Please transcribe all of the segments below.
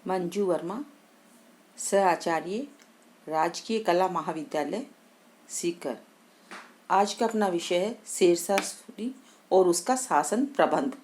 मंजू वर्मा, सह आचार्य, राजकीय कला महाविद्यालय, सीकर। आज का अपना विषय है शेरशाह सूरी और उसका शासन प्रबंध।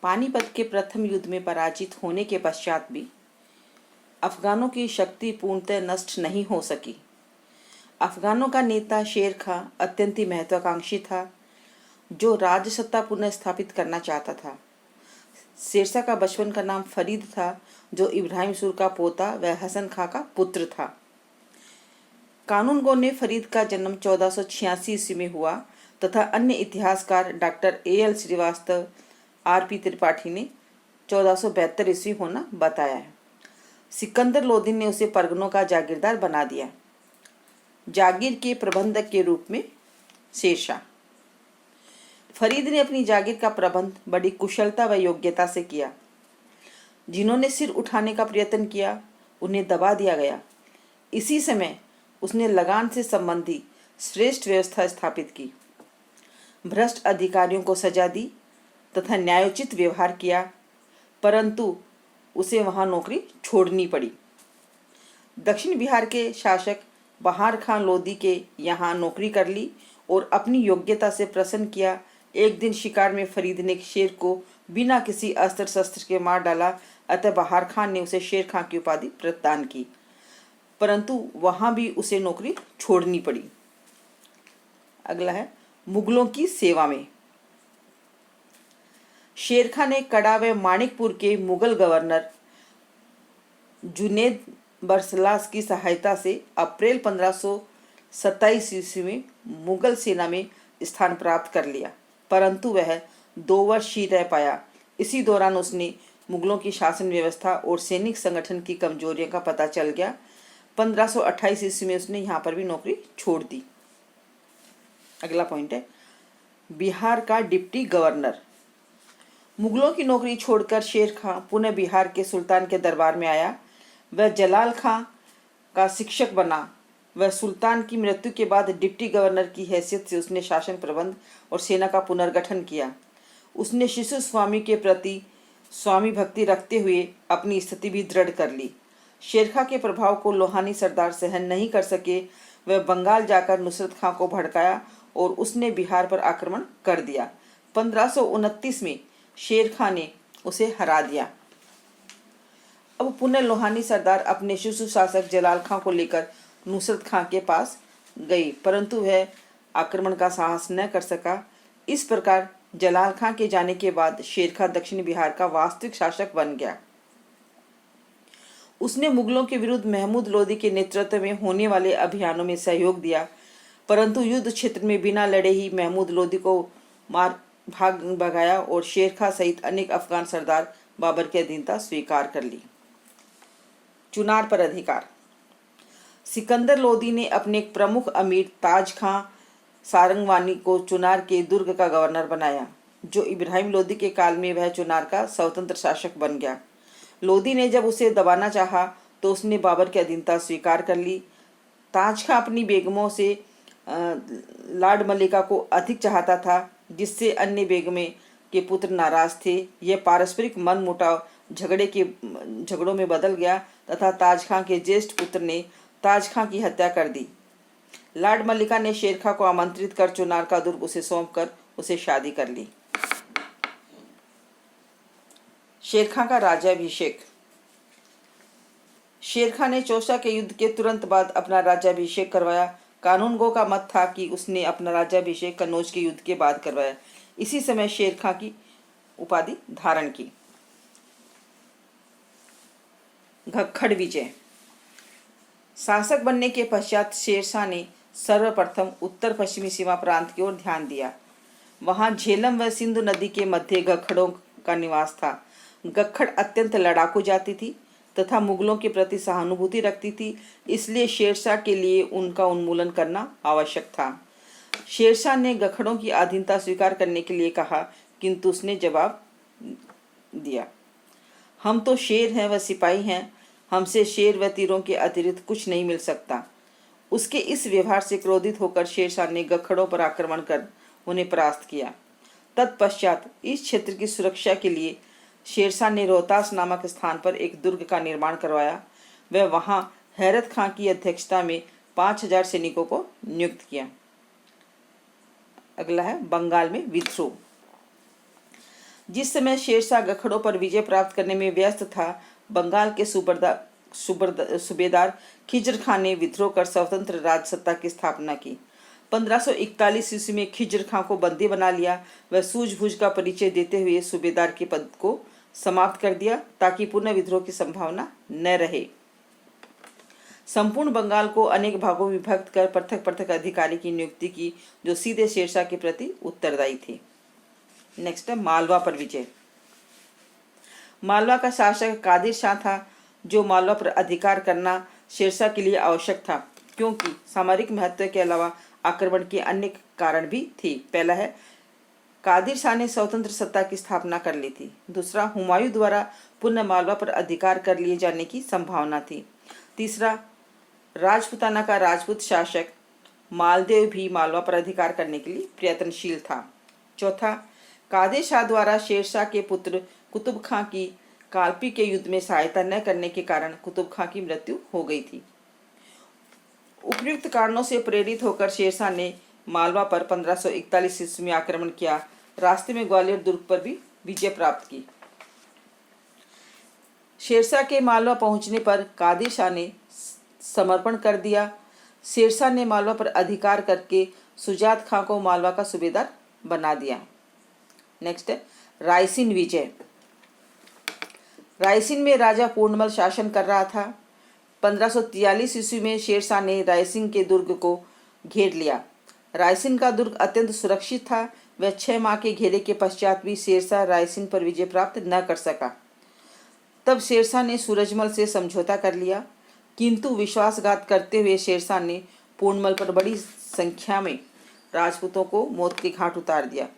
पानीपत के प्रथम युद्ध में पराजित होने के पश्चात भी अफगानों की शक्ति पूर्णतः नष्ट नहीं हो सकी। अफगानों का नेता शेर खां अत्यंत ही महत्वाकांक्षी था, जो राजसत्ता पुनः स्थापित करना चाहता था। शेरशाह का बचपन का नाम फरीद था, जो इब्राहिम सूर का पोता व हसन खां का पुत्र था। कानूनगो ने फरीद का जन्म 1486 ईस्वी में हुआ तथा अन्य इतिहासकार doctor A.L. Srivastava, R.P. Tripathi ने 1472 ईस्वी होना बताया है। सिकंदर लोदी ने उसे परगनों का जागीरदार बना दिया। जागीर के प्रबंधक के रूप में शेरशाह। फरीद ने अपनी जागीर का प्रबंध बड़ी कुशलता व योग्यता से किया। जिन्होंने सिर उठाने का प्रयत्न किया, उन्हें दबा दिया गया। इसी समय उसने लगान से संबंधी श्रेष्ठ व्यवस्था स्थापित की, भ्रष्ट अधिकारियों को सजा दी तथा न्यायोचित व्यवहार किया, परंतु उसे वहां नौकरी छोड़नी पड़ी। दक्षिण बिहार के शासक बहार खां लोदी के यहाँ नौकरी कर ली और अपनी योग्यता से प्रसन्न किया। एक दिन शिकार में फरीद ने शेर को बिना किसी अस्त्र शस्त्र के मार डाला, अतः बहार खान ने उसे शेर खां की उपाधि प्रदान की, परंतु वहां भी उसे नौकरी छोड़नी पड़ी। अगला है मुगलों की सेवा में। शेर खां ने कड़ा व मानिकपुर के मुगल गवर्नर जुनेद बरसलास की सहायता से अप्रैल 1527 ईस्वी में मुगल सेना में स्थान प्राप्त कर लिया, परंतु वह 2 वर्ष ही रह पाया। इसी दौरान उसने मुगलों की शासन व्यवस्था और सैनिक संगठन की कमजोरियों का पता चल गया। 1528 ईस्वी में उसने यहाँ पर भी नौकरी छोड़ दी। अगला पॉइंट है बिहार का डिप्टी गवर्नर। मुगलों की नौकरी छोड़कर शेर खां पुनः बिहार के सुल्तान के दरबार में आया। वह जलाल खां का शिक्षक बना। वह सुल्तान की मृत्यु के बाद डिप्टी गवर्नर की हैसियत से उसने शासन प्रबंध और सेना का पुनर्गठन किया। उसने शिशु स्वामी के प्रति स्वामी भक्ति रखते हुए अपनी स्थिति भी दृढ़ कर ली। शेरखां के प्रभाव को लोहानी सरदार सहन नहीं कर सके। वह बंगाल जाकर नुसरत खां को भड़काया और उसने बिहार पर आक्रमण कर दिया। 1529 में शेर खां ने उसे हरा दिया। अब पुनः लोहानी सरदार अपने शिशु शासक जलाल खां को लेकर नुसरत खां के पास गई, परंतु वह आक्रमण का साहस न कर सका। इस प्रकार जलाल खां के जाने के बाद शेर खां दक्षिण बिहार का वास्तविक शासक बन गया। उसने मुगलों के विरुद्ध महमूद लोदी के नेतृत्व में होने वाले अभियानों में सहयोग दिया, परंतु युद्ध क्षेत्र में बिना लड़े ही महमूद लोदी को मार भाग भगाया और शेर खां सहित अनेक अफगान सरदार बाबर की अधीनता स्वीकार कर ली। चुनार पर अधिकार। सिकंदर लोदी ने अपने एक प्रमुख अमीर ताज खां सारंगवानी को चुनार के दुर्ग का गवर्नर बनाया, जो इब्राहिम लोदी के काल में वह चुनार का स्वतंत्र शासक बन गया। लोदी ने जब उसे दबाना चाहा तो उसने बाबर की अधीनता स्वीकार कर ली। ताज खां अपनी बेगमों से लाड मलिका को अधिक चाहता था, जिससे अन्य बेगमें के पुत्र नाराज थे। यह पारस्परिक मनमुटाव झगड़ों में बदल गया तथा ताज खां के ज्येष्ठ पुत्र ने ताज खां की हत्या कर दी। लाड मलिका ने शेर खां को आमंत्रित कर चुनार का दुर्ग उसे सौंपकर उसे शादी कर ली। शेर खां का राज्याभिषेक। शेर खां ने चौसा के युद्ध के तुरंत बाद अपना राज्याभिषेक करवाया। कानूनगो का मत था कि उसने अपना राज्याभिषेक कन्नौज के युद्ध के बाद करवाया। इसी समय शेर खां की उपाधि धारण की। घक्खड़ विजय। शासक बनने के पश्चात शेरशाह ने सर्वप्रथम उत्तर पश्चिमी सीमा प्रांत की ओर ध्यान दिया। वहां झेलम व सिंधु नदी के मध्य गखड़ों का निवास था। गखड़ अत्यंत लड़ाकू जाति थी तथा मुगलों के प्रति सहानुभूति रखती थी, इसलिए शेरशाह के लिए उनका उन्मूलन करना आवश्यक था। शेरशाह ने गखड़ों की अधीनता स्वीकार करने के लिए कहा, किंतु उसने जवाब दिया, हम तो शेर हैं व सिपाही हैं, हमसे शेर व तीरों के अतिरिक्त कुछ नहीं मिल सकता। उसके इस व्यवहार से क्रोधित होकर शेरशाह ने गखड़ों पर आक्रमण कर उन्हें परास्त किया। तत्पश्चात इस क्षेत्र की सुरक्षा के लिए शेरशाह ने रोहतास नामक स्थान पर एक दुर्ग का निर्माण करवाया। वह वहां हैरत खां की अध्यक्षता में 5000 सैनिकों को नियुक्त किया। अगला है बंगाल में विद्रोह। जिस समय शेरशाह गखड़ों पर विजय प्राप्त करने में व्यस्त था, बंगाल के सूबेदार खिजर खां ने विद्रोह कर स्वतंत्र राज सत्ता की स्थापना की। 1541 ईस्वी में खिजर खां को बंदी बना लिया। वह सूझबूझ का परिचय देते हुए सूबेदार के पद को समाप्त कर दिया ताकि पुनः विद्रोह की संभावना न रहे। संपूर्ण बंगाल को अनेक भागों में विभक्त कर पृथक पृथक अधिकारी की नियुक्ति की जो सीधे शेरशाह के प्रति उत्तरदायी थे। नेक्स्ट है मालवा पर विजय। मालवा का शासक कादिर शाह था, जो मालवा पर अधिकार करना शेरशाह के लिए आवश्यक था, क्योंकि सामरिक महत्व के अलावा आक्रमण के अन्य कारण भी थे। पहला है, कादिर शाह ने स्वतंत्र सत्ता की स्थापना कर ली थी। दूसरा, हुमायूं द्वारा पुनः मालवा पर अधिकार कर लिए जाने की संभावना थी। तीसरा, राजपुताना का राजपूत शासक मालदेव भी मालवा पर अधिकार करने के लिए प्रयत्नशील था। चौथा, कादिर शाह द्वारा शेरशाह के पुत्र कुतुब खां की कालपी के युद्ध में सहायता न करने के कारण कुतुब खां की मृत्यु हो गई थी। उपयुक्त कारणों से प्रेरित होकर शेरशाह ने मालवा पर 1541 ईस्वी में आक्रमण किया। रास्ते में ग्वालियर दुर्ग पर भी विजय प्राप्त की। शेरशाह के मालवा पहुंचने पर कादिर शाह ने समर्पण कर दिया। शेरशाह ने मालवा पर अधिकार करके सुजात खां को मालवा का सूबेदार बना दिया। नेक्स्ट है रायसीन विजय। रायसीन में राजा पूर्णमल शासन कर रहा था। 1543 ईस्वी में शेरशाह ने रायसीन के दुर्ग को घेर लिया। रायसीन का दुर्ग अत्यंत सुरक्षित था। वह 6 माह के घेरे के पश्चात भी शेरशाह रायसीन पर विजय प्राप्त न कर सका। तब शेरशाह ने सूरजमल से समझौता कर लिया, किंतु विश्वासघात करते हुए शेरशाह ने पूर्णमल पर बड़ी संख्या में राजपूतों को मौत के घाट उतार दिया।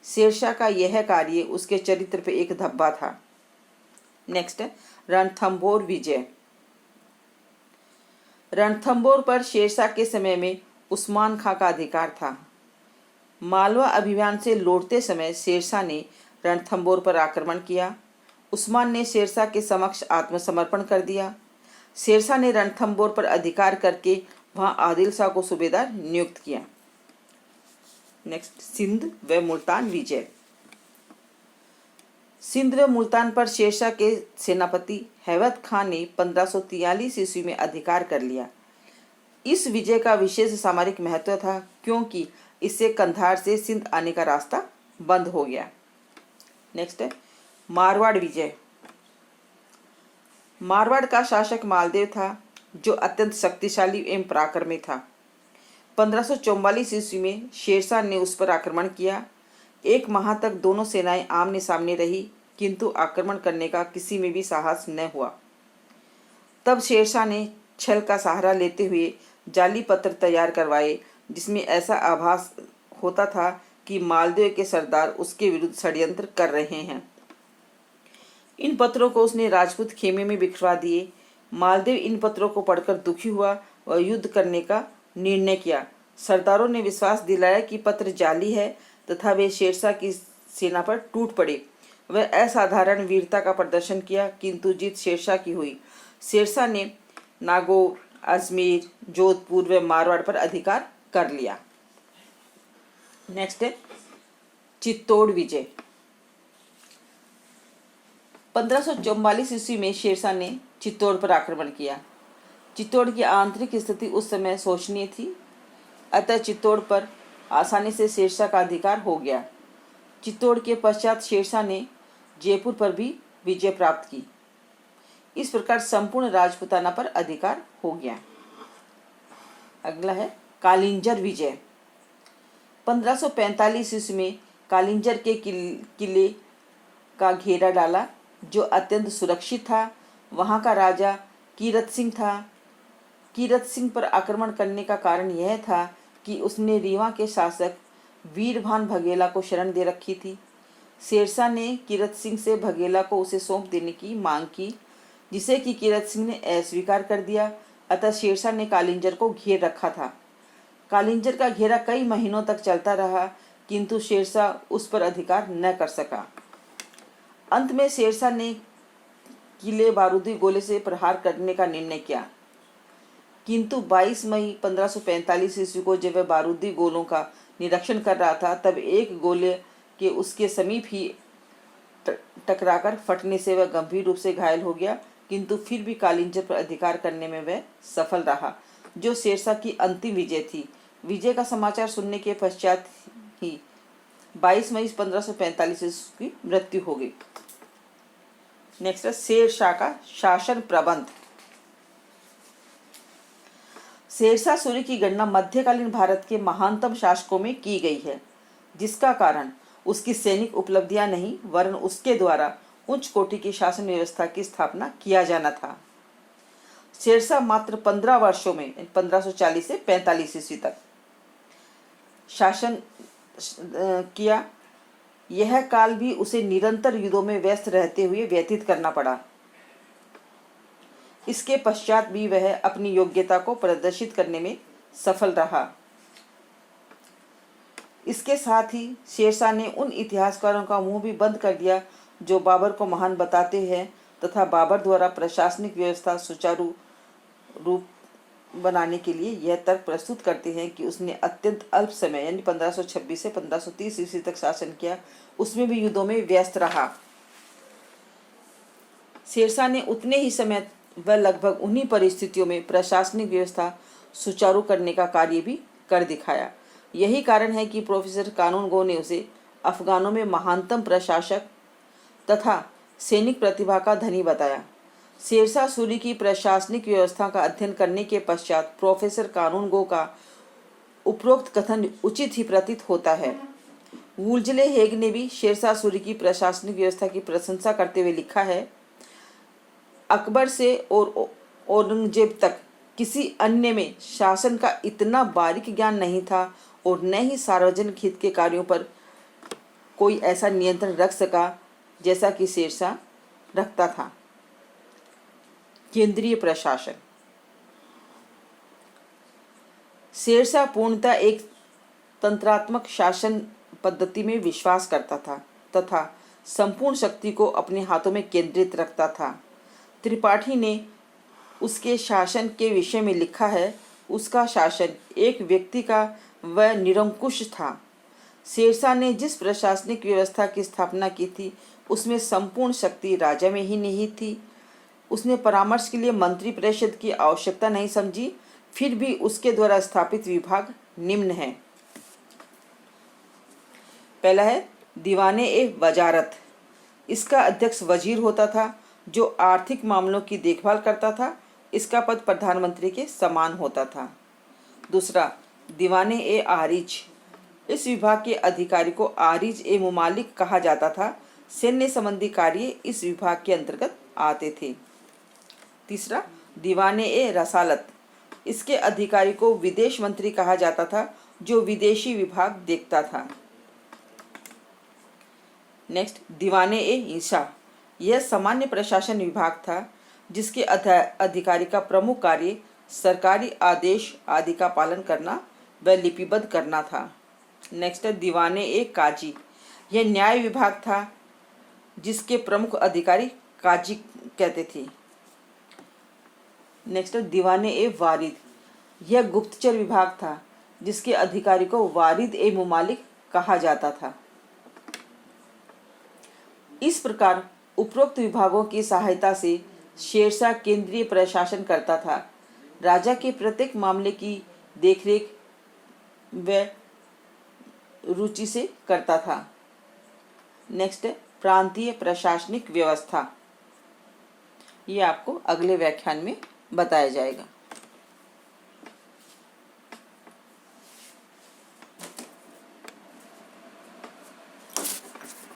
शेरशाह का यह कार्य उसके चरित्र पर एक धब्बा था। नेक्स्ट है रणथंभौर विजय। रणथंभौर पर शेरशाह के समय में उस्मान खां का अधिकार था। मालवा अभियान से लौटते समय शेरशाह ने रणथंभौर पर आक्रमण किया। उस्मान ने शेरशाह के समक्ष आत्मसमर्पण कर दिया। शेरशाह ने रणथंभौर पर अधिकार करके वहां आदिल शाह को सूबेदार नियुक्त किया। नेक्स्ट सिंध व मुल्तान विजय। सिंध व मुल्तान पर शेरशाह के सेनापति हैवत खां ने 1543 ईस्वी में अधिकार कर लिया। इस विजय का विशेष सामरिक महत्व था, क्योंकि इससे कंधार से सिंध आने का रास्ता बंद हो गया। नेक्स्ट है मारवाड़ विजय। मारवाड़ का शासक मालदेव था, जो अत्यंत शक्तिशाली एवं पराक्रमी था। 1544 ईस्वी में शेरशाह ने उस पर आक्रमण किया। 1 माह तक दोनों सेनाएं आमने सामने रही, किंतु आक्रमण करने का किसी में भी साहस न हुआ। तब शेरशाह ने छल का सहारा लेते हुए जाली पत्र तैयार करवाए, जिसमें ऐसा आभास होता था कि मालदेव के सरदार उसके विरुद्ध षड्यंत्र कर रहे हैं। इन पत्रों को उसने राजपूत खेमे में बिखरवा दिए। मालदेव इन पत्रों को पढ़कर दुखी हुआ और युद्ध करने का निर्णय किया। सरदारों ने विश्वास दिलाया कि पत्र जाली है तथा वे शेरशाह की सेना पर टूट पड़े। वह असाधारण वीरता का प्रदर्शन किया, किंतु जीत शेरशाह की हुई। शेरशाह ने नागौर, अजमेर, जोधपुर व मारवाड़ पर अधिकार कर लिया। नेक्स्ट है चित्तौड़ विजय। 1544 ईस्वी में शेरशाह ने चित्तौड़ पर आक्रमण किया। चित्तौड़ की आंतरिक स्थिति उस समय शोचनीय थी, अतः चित्तौड़ पर आसानी से शेरशाह का अधिकार हो गया। चित्तौड़ के पश्चात शेरशाह ने जयपुर पर भी विजय प्राप्त की। इस प्रकार संपूर्ण राजपुताना पर अधिकार हो गया। अगला है कालिंजर विजय। 1545 ईस्वी में कालिंजर के किले का घेरा डाला, जो अत्यंत सुरक्षित था। वहां का राजा कीरत सिंह था। कीरत सिंह पर आक्रमण करने का कारण यह था कि उसने रीवा के शासक वीरभान बघेला को शरण दे रखी थी। शेरशाह ने कीरत सिंह से बघेला को उसे सौंप देने की मांग की, जिसे कि कीरत सिंह ने अस्वीकार कर दिया। अतः शेरशाह ने कालिंजर को घेर रखा था। कालिंजर का घेरा कई महीनों तक चलता रहा, किंतु शेरशाह उस पर अधिकार न कर सका। अंत में शेरशाह ने किले बारूदी गोले से प्रहार करने का निर्णय किया, किंतु 22 मई 1545 ईस्वी को जब वह बारूदी गोलों का निरीक्षण कर रहा था, तब एक गोले के उसके समीप ही टकराकर फटने से वह गंभीर रूप से घायल हो गया, किंतु फिर भी कालिंजर पर अधिकार करने में वह सफल रहा, जो शेरशाह की अंतिम विजय थी। विजय का समाचार सुनने के पश्चात ही 22 मई 1545 ईस्वी की मृत्यु हो गई। नेक्स्ट है शेरशाह का शासन प्रबंध। शेरशाह सूरी की गणना मध्यकालीन भारत के महानतम शासकों में की गई है, जिसका कारण उसकी सैनिक उपलब्धियां नहीं वरन उसके द्वारा उच्च कोटि की शासन व्यवस्था की स्थापना किया जाना था। शेरशाह मात्र 15 वर्षों में 1540 से 45 ईस्वी तक शासन किया। यह काल भी उसे निरंतर युद्धों में व्यस्त रहते हुए व्यतीत करना पड़ा। इसके पश्चात भी वह अपनी योग्यता को प्रदर्शित करने में सफल रहा। इसके साथ ही शेरशाह ने उन इतिहासकारों का मुंह भी बंद कर दिया जो बाबर को महान बताते हैं तथा बाबर द्वारा प्रशासनिक व्यवस्था सुचारू रूप बनाने के लिए यह तर्क प्रस्तुत करते हैं कि उसने अत्यंत अल्प समय यानी 1526 से 1530 ईस्वी तक शासन किया, उसमें भी युद्धों में व्यस्त रहा। शेरशाह ने उतने ही समय व लगभग उन्हीं परिस्थितियों में प्रशासनिक व्यवस्था सुचारू करने का कार्य भी कर दिखाया। यही कारण है कि प्रोफेसर कानून गो ने उसे अफगानों में महानतम प्रशासक तथा सैनिक प्रतिभा का धनी बताया। शेरशाह सूरी की प्रशासनिक व्यवस्था का अध्ययन करने के पश्चात प्रोफेसर कानून गो का उपरोक्त कथन उचित ही प्रतीत होता है। वुल्जले हेग ने भी शेरशाह सूरी की प्रशासनिक व्यवस्था की प्रशंसा करते हुए लिखा है, अकबर से और औरंगजेब तक किसी अन्य में शासन का इतना बारीक ज्ञान नहीं था और न ही सार्वजनिक हित के कार्यों पर कोई ऐसा नियंत्रण रख सका जैसा कि शेरशाह रखता था। केंद्रीय प्रशासन। शेरशाह पूर्णतः एक तंत्रात्मक शासन पद्धति में विश्वास करता था तथा संपूर्ण शक्ति को अपने हाथों में केंद्रित रखता था। त्रिपाठी ने उसके शासन के विषय में लिखा है, उसका शासन एक व्यक्ति का व निरंकुश था। शेरशाह ने जिस प्रशासनिक व्यवस्था की स्थापना की थी उसमें संपूर्ण शक्ति राजा में ही निहित थी। उसने परामर्श के लिए मंत्री परिषद की आवश्यकता नहीं समझी। फिर भी उसके द्वारा स्थापित विभाग निम्न हैं। पहला है दीवाने ए वजारत। इसका अध्यक्ष वजीर होता था जो आर्थिक मामलों की देखभाल करता था। इसका पद प्रधानमंत्री के समान होता था। दूसरा दीवाने ए आरिज। इस विभाग के अधिकारी को आरिज ए मुमालिक कहा जाता था। सैन्य संबंधी कार्य इस विभाग के अंतर्गत आते थे। तीसरा दीवाने ए रसालत। इसके अधिकारी को विदेश मंत्री कहा जाता था जो विदेशी विभाग देखता था। नेक्स्ट दीवाने ए ईशा। यह सामान्य प्रशासन विभाग था जिसके अधिकारी का प्रमुख कार्य सरकारी आदेश आदि का पालन करना व लिपिबद्ध करना था। नेक्स्ट दीवाने ए काजी। यह न्याय विभाग था जिसके प्रमुख अधिकारी काजी कहते थे। नेक्स्ट दीवाने ए वारिद। यह गुप्तचर विभाग था जिसके अधिकारी को वारिद ए मुमालिक कहा जाता था। इस प्रकार उपरोक्त विभागों की सहायता से शेरशाह केंद्रीय प्रशासन करता था। राजा के प्रत्येक मामले की देखरेख व रुचि से करता था। नेक्स्ट प्रांतीय प्रशासनिक व्यवस्था। ये आपको अगले व्याख्यान में बताया जाएगा।